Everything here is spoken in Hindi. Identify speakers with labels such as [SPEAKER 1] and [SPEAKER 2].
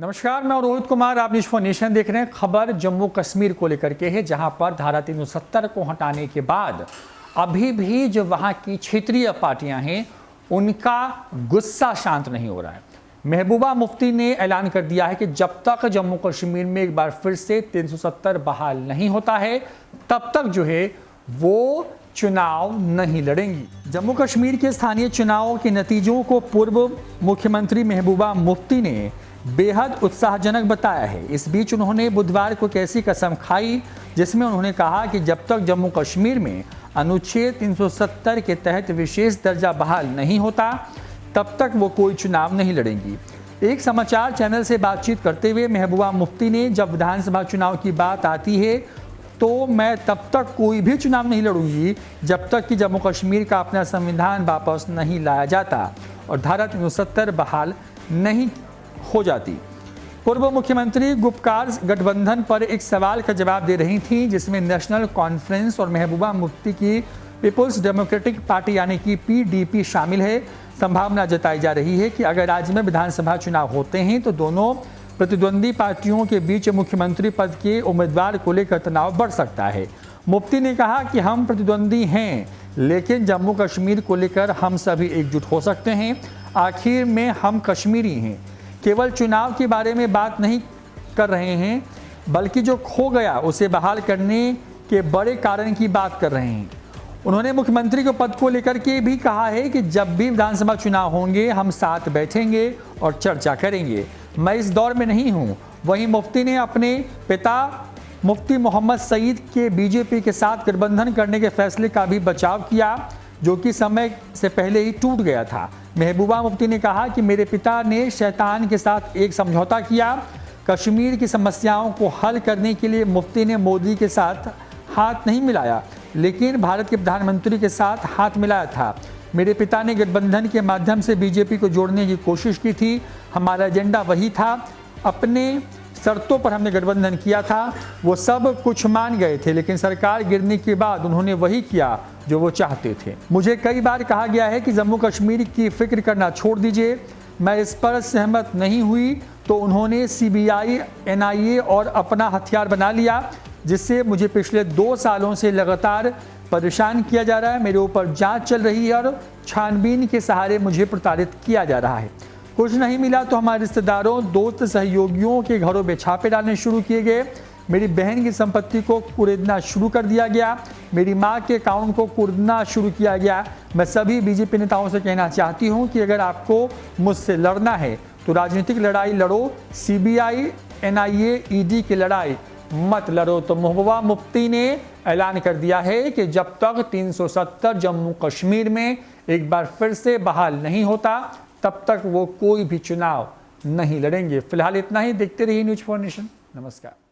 [SPEAKER 1] नमस्कार, मैं रोहित कुमार। आप न्यूज़ फॉर नेशन देख रहे हैं। खबर जम्मू कश्मीर को लेकर के है, जहां पर धारा 370 को हटाने के बाद अभी भी जो वहां की क्षेत्रीय पार्टियां हैं उनका गुस्सा शांत नहीं हो रहा है। महबूबा मुफ्ती ने ऐलान कर दिया है कि जब तक जम्मू कश्मीर में एक बार फिर से 370 बहाल नहीं होता है तब तक जो है वो चुनाव नहीं लड़ेंगी। जम्मू कश्मीर के स्थानीय चुनावों के नतीजों को पूर्व मुख्यमंत्री महबूबा मुफ्ती ने बेहद उत्साहजनक बताया है। इस बीच उन्होंने बुधवार को एक ऐसी कसम खाई जिसमें उन्होंने कहा कि जब तक जम्मू कश्मीर में अनुच्छेद 370 के तहत विशेष दर्जा बहाल नहीं होता तब तक वो कोई चुनाव नहीं लड़ेंगी। एक समाचार चैनल से बातचीत करते हुए महबूबा मुफ्ती ने जब विधानसभा चुनाव की बात आती है तो मैं तब तक कोई भी चुनाव नहीं लड़ूंगी जब तक कि जम्मू कश्मीर का अपना संविधान वापस नहीं लाया जाता और धारा 370 बहाल नहीं हो जाती। पूर्व मुख्यमंत्री गुपकार गठबंधन पर एक सवाल का जवाब दे रही थी, जिसमें नेशनल कॉन्फ्रेंस और महबूबा मुफ्ती की पीपुल्स डेमोक्रेटिक पार्टी यानी कि पीडीपी शामिल है। संभावना जताई जा रही है कि अगर राज्य में विधानसभा चुनाव होते हैं तो दोनों प्रतिद्वंदी पार्टियों के बीच मुख्यमंत्री पद के उम्मीदवार को लेकर तनाव बढ़ सकता है। मुफ्ती ने कहा कि हम प्रतिद्वंदी हैं, लेकिन जम्मू कश्मीर को लेकर हम सभी एकजुट हो सकते हैं। आखिर में हम कश्मीरी हैं, केवल चुनाव के बारे में बात नहीं कर रहे हैं, बल्कि जो खो गया उसे बहाल करने के बड़े कारण की बात कर रहे हैं। उन्होंने मुख्यमंत्री के पद को लेकर के भी कहा है कि जब भी विधानसभा चुनाव होंगे हम साथ बैठेंगे और चर्चा करेंगे। मैं इस दौर में नहीं हूं। वहीं मुफ्ती ने अपने पिता मुफ्ती मोहम्मद सईद के बीजेपी के साथ गठबंधन करने के फैसले का भी बचाव किया, जो कि समय से पहले ही टूट गया था। महबूबा मुफ्ती ने कहा कि मेरे पिता ने शैतान के साथ एक समझौता किया। कश्मीर की समस्याओं को हल करने के लिए मुफ्ती ने मोदी के साथ हाथ नहीं मिलाया, लेकिन भारत के प्रधानमंत्री के साथ हाथ मिलाया था। मेरे पिता ने गठबंधन के माध्यम से बीजेपी को जोड़ने की कोशिश की थी। हमारा एजेंडा वही था। अपने शर्तों पर हमने गठबंधन किया था। वो सब कुछ मान गए थे, लेकिन सरकार गिरने के बाद उन्होंने वही किया जो वो चाहते थे। मुझे कई बार कहा गया है कि जम्मू कश्मीर की फिक्र करना छोड़ दीजिए। मैं इस पर सहमत नहीं हुई तो उन्होंने सीबीआई, एनआईए और अपना हथियार बना लिया, जिससे मुझे पिछले 2 सालों से लगातार परेशान किया जा रहा है। मेरे ऊपर जांच चल रही है और छानबीन के सहारे मुझे प्रताड़ित किया जा रहा है। कुछ नहीं मिला तो हमारे रिश्तेदारों, दोस्त, सहयोगियों के घरों में छापे डालने शुरू किए गए। मेरी बहन की संपत्ति को कुरेदना शुरू कर दिया गया। मेरी मां के अकाउंट को कुरेदना शुरू किया गया। मैं सभी बीजेपी नेताओं से कहना चाहती हूं कि अगर आपको मुझसे लड़ना है तो राजनीतिक लड़ाई लड़ो, सीबीआई, एनआईए, ईडी की लड़ाई मत लड़ो। तो महबूबा मुफ्ती ने ऐलान कर दिया है कि जब तक 370 जम्मू कश्मीर में एक बार फिर से बहाल नहीं होता तब तक वो कोई भी चुनाव नहीं लड़ेंगे। फिलहाल इतना ही। देखते रहिए न्यूज़ फॉर नेशन। नमस्कार।